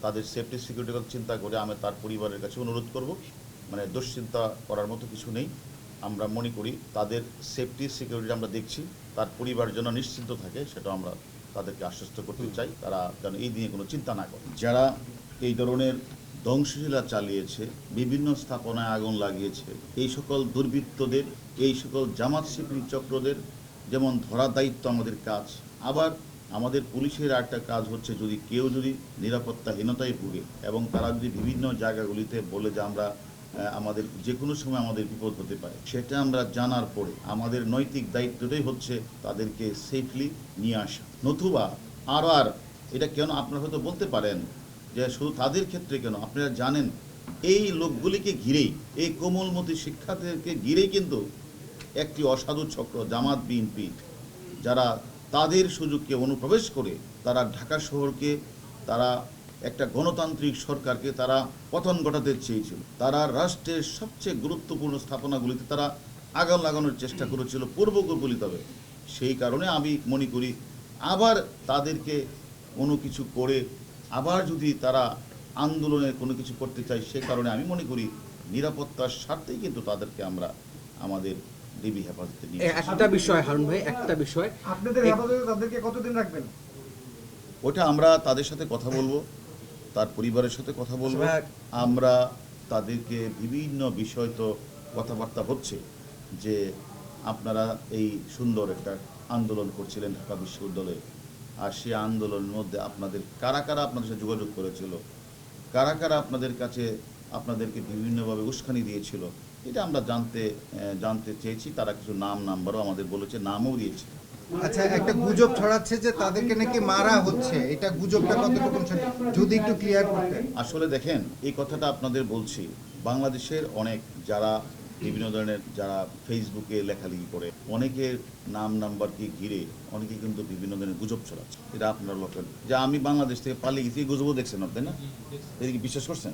তাদের সেফটি সিকিউরিটির কথা চিন্তা করে আমি তার পরিবারের কাছে অনুরোধ করব, মানে দুশ্চিন্তা করার মতো কিছু নেই। আমরা মনে করি তাদের সেফটি সিকিউরিটি আমরা দেখছি, তার পরিবার যেন নিশ্চিন্ত থাকে সেটা আমরা তাদেরকে আশ্বস্ত করতে চাই। তারা যেন এই নিয়ে কোনো চিন্তা না করে। যারা এই ধরনের ধ্বংসলীলা চালিয়েছে, বিভিন্ন স্থাপনায় আগুন লাগিয়েছে, এই সকল দুর্বৃত্তদের, এই সকল জামাত শিবির চক্রদের যেমন ধরার দায়িত্ব আমাদের কাজ। আবার আমাদের পুলিশের একটা কাজ হচ্ছে, যদি কেউ যদি নিরাপত্তাহীনতায় ভুগে এবং তারা যদি বিভিন্ন জায়গাগুলিতে বলে যে আমরা আমাদের যে কোনো সময় আমাদের বিপদ হতে পারে, সেটা আমরা জানার পরে আমাদের নৈতিক দায়িত্বটাই হচ্ছে তাদেরকে সেফলি নিয়ে আসা। নতুবা আর এটা কেন আপনারা হয়তো বলতে পারেন যে শুধু তাদের ক্ষেত্রে কেন, আপনারা জানেন এই লোকগুলিকে ঘিরেই, এই কোমলমতি শিক্ষার্থীদেরকে ঘিরেই কিন্তু একটি অসাধু চক্র জামাত বিএনপি, যারা তাদের সুযোগকে অনুপ্রবেশ করে তারা ঢাকা শহরকে, তারা একটা গণতান্ত্রিক সরকারকে তারা পতন ঘটাতে চেয়েছিল। তারা রাষ্ট্রের সবচেয়ে গুরুত্বপূর্ণ স্থাপনাগুলিতে তারা আগুন লাগানোর চেষ্টা করেছিল পূর্বকল্পিতভাবে। সেই কারণে আমি মনে করি আবার তাদেরকে কোনো কিছু করে আবার যদি তারা আন্দোলনে কোনো কিছু করতে চায়, সে কারণে আমি মনে করি নিরাপত্তার স্বার্থেই কিন্তু তাদেরকে আমরা আমাদের ডিবি হেফাজতে নিয়ে। একটা বিষয় হারুন ভাই, একটা বিষয়, আপনাদের হেফাজতে তাদেরকে কতদিন রাখবেন? ওটা আমরা তাদের সাথে কথা বলবো, তার পরিবারের সাথে কথা বলবো। আমরা তাদেরকে বিভিন্ন বিষয় তো কথাবার্তা হচ্ছে যে আপনারা এই সুন্দর একটা আন্দোলন করছিলেন ঢাকা বিশ্ববিদ্যালয়ে, আর সেই আন্দোলনের মধ্যে আপনাদের কারা কারা আপনাদের সাথে যোগাযোগ করেছিল, কারা কারা আপনাদের কাছে আপনাদেরকে বিভিন্নভাবে উস্কানি দিয়েছিল, এটা আমরা জানতে চেয়েছি। তারা কিছু নাম্বারও আমাদের বলেছে, নামও দিয়েছে। আচ্ছা, একটা গুজব ছড়াচ্ছে যে তাদেরকে নাকি মারা হচ্ছে, এটা গুজবটা কতটুকু যদি একটু ক্লিয়ার করতেন। আসলে দেখেন, এই কথাটা আপনাদের বলছি, বাংলাদেশের অনেক যারা বিভিন্ন ধরনের যারা ফেসবুকে লেখালেখি করে, অনেকের নাম্বারকে ঘিরে অনেকে কিন্তু বিভিন্ন ধরনের গুজব ছড়াচ্ছে। এটা আপনারা লক্ষ্য, যে আমি বাংলাদেশ থেকে পালিয়ে গেছি, এই গুজবও দেখছেন আপনি না? এদিকে বিশ্বাস করছেন?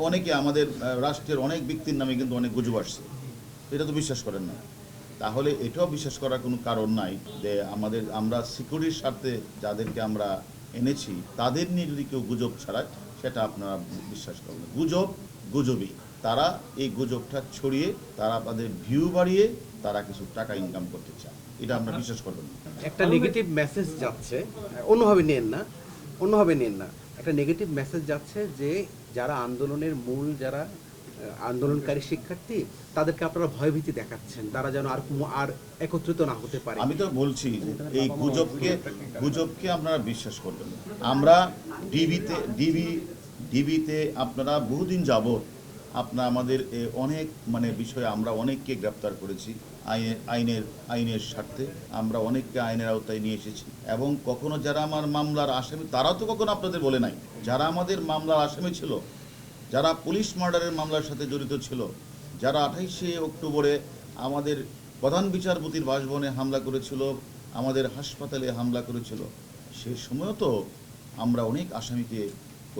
অনেকে আমাদের রাষ্ট্রের অনেক ব্যক্তির নামে কিন্তু অনেক গুজব আসছে, এটা তো বিশ্বাস করেন না। তাহলে এটাও বিশ্বাস করার কোনো কারণ নাই যে আমরা সিকিউরিটির স্বার্থে যাদেরকে আমরা এনেছি তাদের নিয়ে যদি কেউ গুজব ছড়ায়, সেটা আপনারা বিশ্বাস করবেন। গুজবই, তারা এই গুজবটা ছড়িয়ে তারা তাদের ভিউ বাড়িয়ে তারা কিছু টাকা ইনকাম করতে চায়, এটা আমরা বিশ্বাস করবেন না। একটা নেগেটিভ মেসেজ যাচ্ছে, অন্যভাবে নেন না, একটা নেগেটিভ মেসেজ যাচ্ছে যে যারা আন্দোলনের মূল যারা আন্দোলনকারী শিক্ষার্থী, তাদেরকে আপনারা ভয়ভীতি দেখাচ্ছেন, তারা যেন আর একত্রিত না হতে পারে। আমি তো বলছি এই গুজবকে আপনারা বিশ্বাস করবেন না। আমরা ডিবিতে আপনারা বহুদিন যাবত আপনারা আমাদের অনেক বিষয়ে আমরা অনেককে গ্রেপ্তার করেছি, আইনের স্বার্থে আমরা অনেককে আইনের আওতায় নিয়ে এসেছি। এবং কখনো যারা আমার মামলার আসামি, তারাও তো কখনো আপনাদের বলে নাই, যারা আমাদের মামলার আসামি ছিল, যারা পুলিশ মার্ডারের মামলার সাথে জড়িত ছিল, যারা 28শে অক্টোবরে আমাদের প্রধান বিচারপতির বাসভবনে হামলা করেছিল, আমাদের হাসপাতালে হামলা করেছিল, সে সময়ও তো আমরা অনেক আসামিকে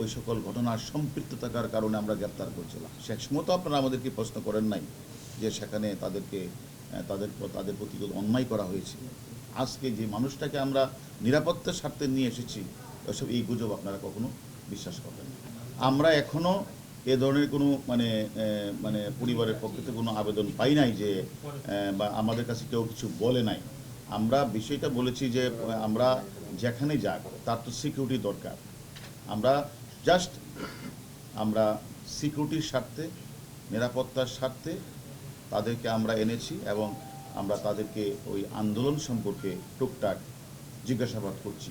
ওই সকল ঘটনার সম্পৃক্ত থাকার কারণে আমরা গ্রেপ্তার করেছিলাম। সে সময় তো আপনারা আমাদেরকে প্রশ্ন করেন নাই যে সেখানে তাদের প্রতি অন্যায় করা হয়েছে। আজকে যে মানুষটাকে আমরা নিরাপত্তার স্বার্থে নিয়ে এসেছি, ওসব এই গুজব আপনারা কখনো বিশ্বাস করবেন না। আমরা এখনও এ ধরনের কোনো পরিবারের পক্ষ থেকে কোনো আবেদন পাই নাই যে বা আমাদের কাছে কেউ কিছু বলে নাই। আমরা বিষয়টা বলেছি যে আমরা যেখানে যাক তার তো সিকিউরিটি দরকার। আমরা সিকিউরিটির স্বার্থে, নিরাপত্তার স্বার্থে তাদেরকে আমরা এনেছি এবং আমরা তাদেরকে ওই আন্দোলন সম্পর্কে টুকটাক জিজ্ঞাসাবাদ করছি।